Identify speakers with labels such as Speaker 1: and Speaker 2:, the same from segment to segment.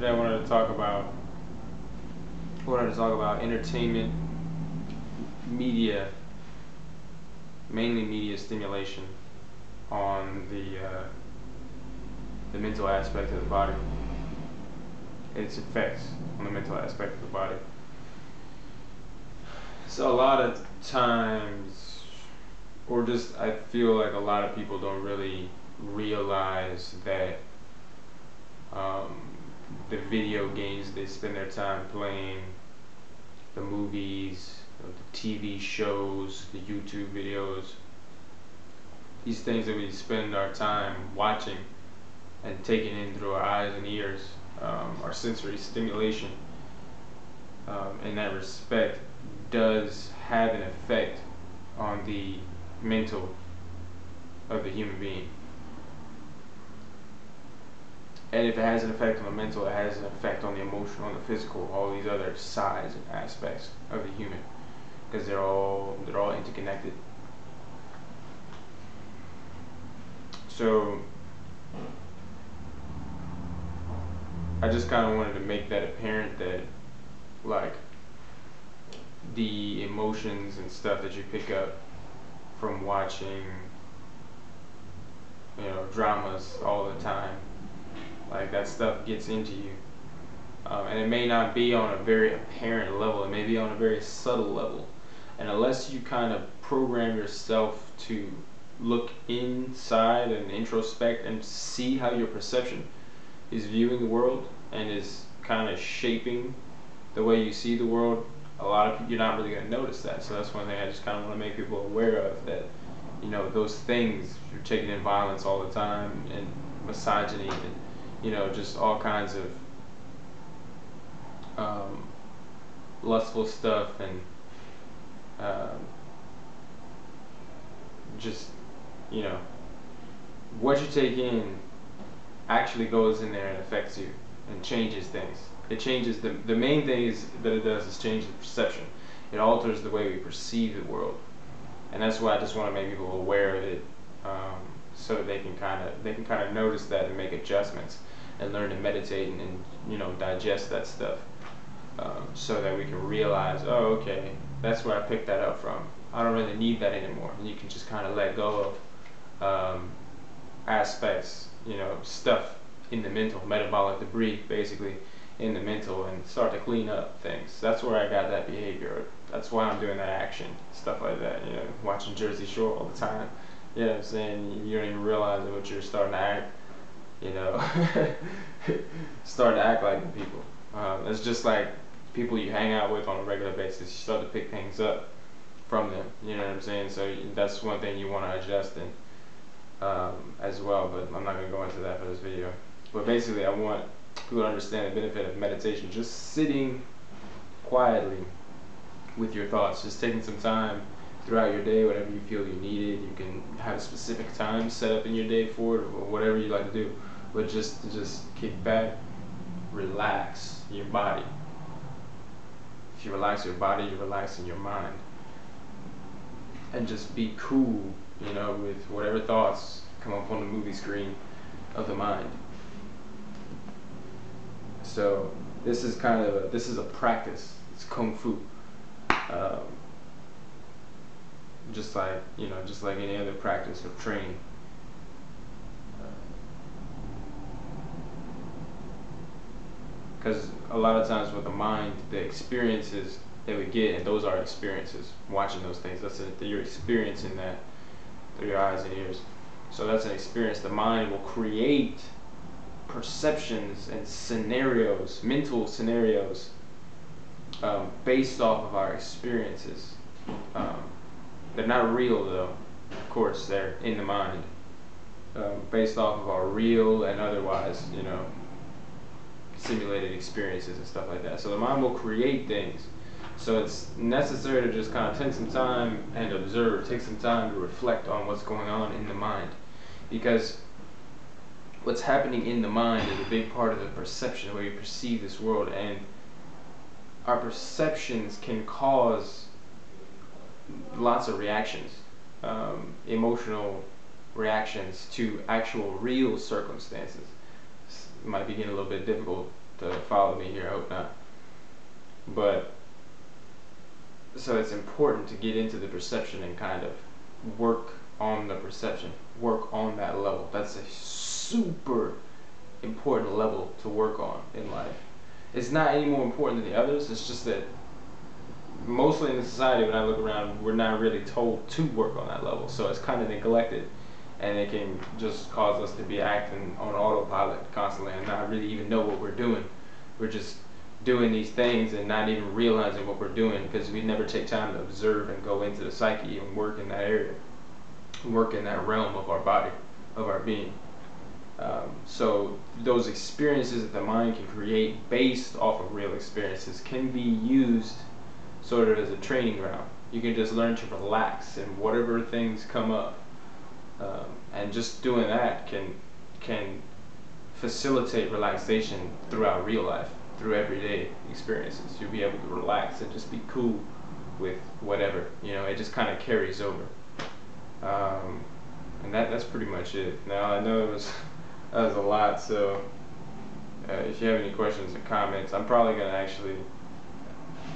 Speaker 1: Today I wanted to talk about entertainment, media, mainly media stimulation on the mental aspect of the body, its effects on the mental aspect of the body. So a lot of times, or just I feel like a lot of people don't really realize that the video games they spend their time playing, the movies, the TV shows, the YouTube videos, these things that we spend our time watching and taking in through our eyes and ears, our sensory stimulation, in that respect, does have an effect on the mental of the human being. And if it has an effect on the mental, it has an effect on the emotional, on the physical, all these other sides and aspects of the human, because they're all interconnected. So I just kind of wanted to make that apparent, that like the emotions and stuff that you pick up from watching, dramas all the time, like that stuff gets into you, and it may not be on a very apparent level, it may be on a very subtle level, and unless you kind of program yourself to look inside and introspect and see how your perception is viewing the world and is kind of shaping the way you see the world, a lot of people, you're not really going to notice that. So that's one thing I just kind of want to make people aware of, that those things, you're taking in violence all the time and misogyny and just all kinds of lustful stuff, and just what you take in actually goes in there and affects you and changes things. It changes the main thing is that it does is change the perception. It alters the way we perceive the world, and that's why I just want to make people aware of it, so that they can kind of notice that and make adjustments and learn to meditate and digest that stuff, so that we can realize, oh, okay, that's where I picked that up from. I don't really need that anymore, and you can just kind of let go of aspects, stuff in the mental, metabolic debris basically in the mental, and start to clean up things. That's where I got that behavior. That's why I'm doing that action, stuff like that, watching Jersey Shore all the time. You know what I'm saying? You don't even realize what you're starting to act, starting to act like the people. It's just like people you hang out with on a regular basis, you start to pick things up from them, you know what I'm saying? So that's one thing you want to adjust in, as well, but I'm not going to go into that for this video. But basically I want people to understand the benefit of meditation, just sitting quietly with your thoughts, just taking some time throughout your day, whatever you feel you need it. You can have a specific time set up in your day for it, or whatever you like to do, but just kick back, relax your body. If you relax your body, you're relaxing your mind, and just be cool, with whatever thoughts come up on the movie screen of the mind. So this is a practice. It's kung fu, just like any other practice of training. Because a lot of times with the mind, the experiences that we get, and those are experiences, watching those things, you're experiencing that through your eyes and ears. So that's an experience. The mind will create perceptions and scenarios, mental scenarios, based off of our experiences. They're not real though, of course, they're in the mind, based off of our real and otherwise, simulated experiences and stuff like that. So the mind will create things. So it's necessary to just kind of take some time and observe, take some time to reflect on what's going on in the mind, because what's happening in the mind is a big part of the perception, the way we perceive this world, and our perceptions can cause lots of reactions, emotional reactions to actual real circumstances. It might be getting a little bit difficult to follow me here. I hope not. But so it's important to get into the perception and kind of work on the perception, work on that level. That's a super important level to work on in life. It's not any more important than the others. It's just that mostly in the society, when I look around, we're not really told to work on that level. So it's kind of neglected, and it can just cause us to be acting on autopilot constantly and not really even know what we're doing. We're just doing these things and not even realizing what we're doing because we never take time to observe and go into the psyche and work in that area, work in that realm of our body, of our being. So those experiences that the mind can create based off of real experiences can be used sort of as a training ground. You can just learn to relax and whatever things come up, and just doing that can facilitate relaxation throughout real life, through everyday experiences. You'll be able to relax and just be cool with whatever, it just kind of carries over. And that's pretty much it. Now I know that was a lot, so if you have any questions or comments, I'm probably gonna actually,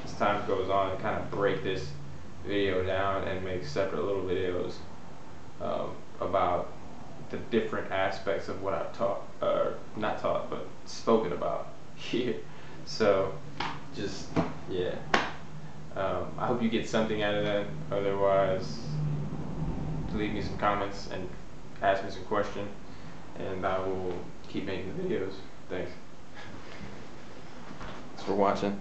Speaker 1: as time goes on, kind of break this video down and make separate little videos about the different aspects of what I've taught, or not taught, but spoken about here. So, just, yeah. I hope you get something out of that. Otherwise, leave me some comments and ask me some questions, and I will keep making videos. Thanks for watching.